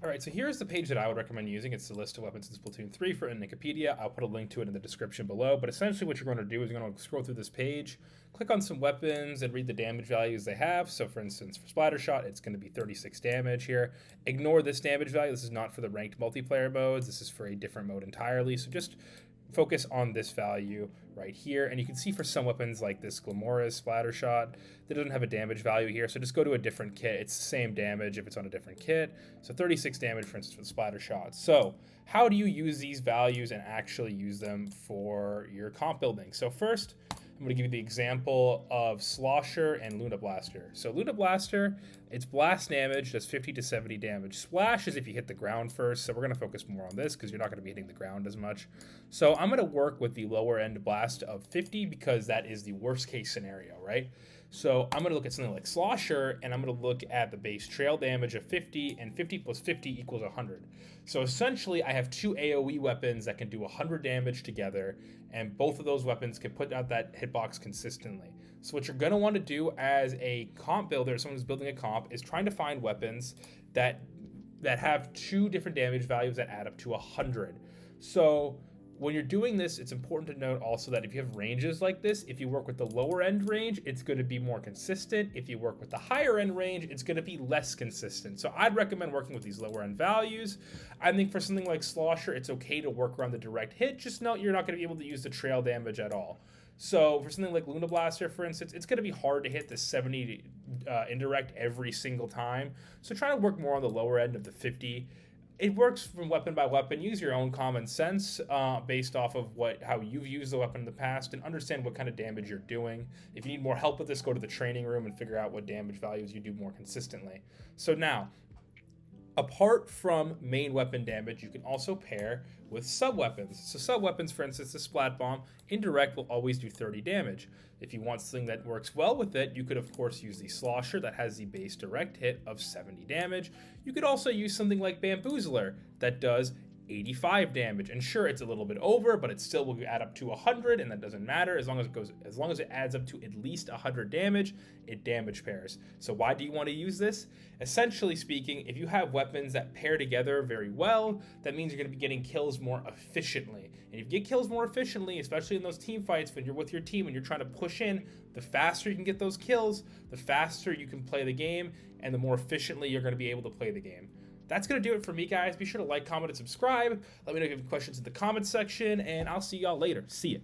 All right, so here's the page that I would recommend using. It's the list of weapons in Splatoon 3 for in Wikipedia. I'll put a link to it in the description below. But essentially what you're going to do is you're going to scroll through this page, click on some weapons, and read the damage values they have. So for instance, for Splatter Shot, it's going to be 36 damage here. Ignore this damage value. This is not for the ranked multiplayer modes. This is for a different mode entirely. So just focus on this value right here, and you can see for some weapons like this Glamorous Splatter Shot, that doesn't have a damage value here, so just go to a different kit. It's the same damage if it's on a different kit. So 36 damage, for instance, for the Splatter Shot. So how do you use these values and actually use them for your comp building? So first, I'm going to give you the example of Slosher and Luna Blaster. So Luna Blaster, its blast damage does 50 to 70 damage. Splash is if you hit the ground first, so we're going to focus more on this because you're not going to be hitting the ground as much. So I'm going to work with the lower end blast of 50 because that is the worst case scenario, right? So I'm going to look at something like Slosher, and I'm going to look at the base trail damage of 50, and 50 plus 50 equals 100. So essentially, I have two AoE weapons that can do 100 damage together, and both of those weapons can put out that hitbox consistently. So what you're going to want to do as a comp builder, someone who's building a comp, is trying to find weapons that have two different damage values that add up to 100. So when you're doing this, it's important to note also that if you have ranges like this, if you work with the lower end range, it's going to be more consistent. If you work with the higher end range, it's going to be less consistent. So I'd recommend working with these lower end values. I think for something like Slosher, it's okay to work around the direct hit. Just note you're not going to be able to use the trail damage at all. So for something like Luna Blaster, for instance, it's going to be hard to hit the 70 indirect every single time. So try to work more on the lower end of the 50. It works from weapon by weapon. Use your own common sense based off of how you've used the weapon in the past, and understand what kind of damage you're doing. If you need more help with this, go to the training room and figure out what damage values you do more consistently. So now, apart from main weapon damage, you can also pair with sub-weapons. So sub-weapons, for instance, the Splat Bomb, indirect will always do 30 damage. If you want something that works well with it, you could of course use the Slosher that has the base direct hit of 70 damage. You could also use something like Bamboozler that does 85 damage, and sure, it's a little bit over, but it still will add up to 100, and that doesn't matter as long as it adds up to at least 100 damage. It damage pairs. So why do you want to use this? Essentially speaking, if you have weapons that pair together very well, that means you're going to be getting kills more efficiently. And if you get kills more efficiently, especially in those team fights when you're with your team and you're trying to push in, the faster you can get those kills, the faster you can play the game, and the more efficiently you're going to be able to play the game. That's going to do it for me, guys. Be sure to like, comment, and subscribe. Let me know if you have questions in the comments section, and I'll see y'all later. See ya.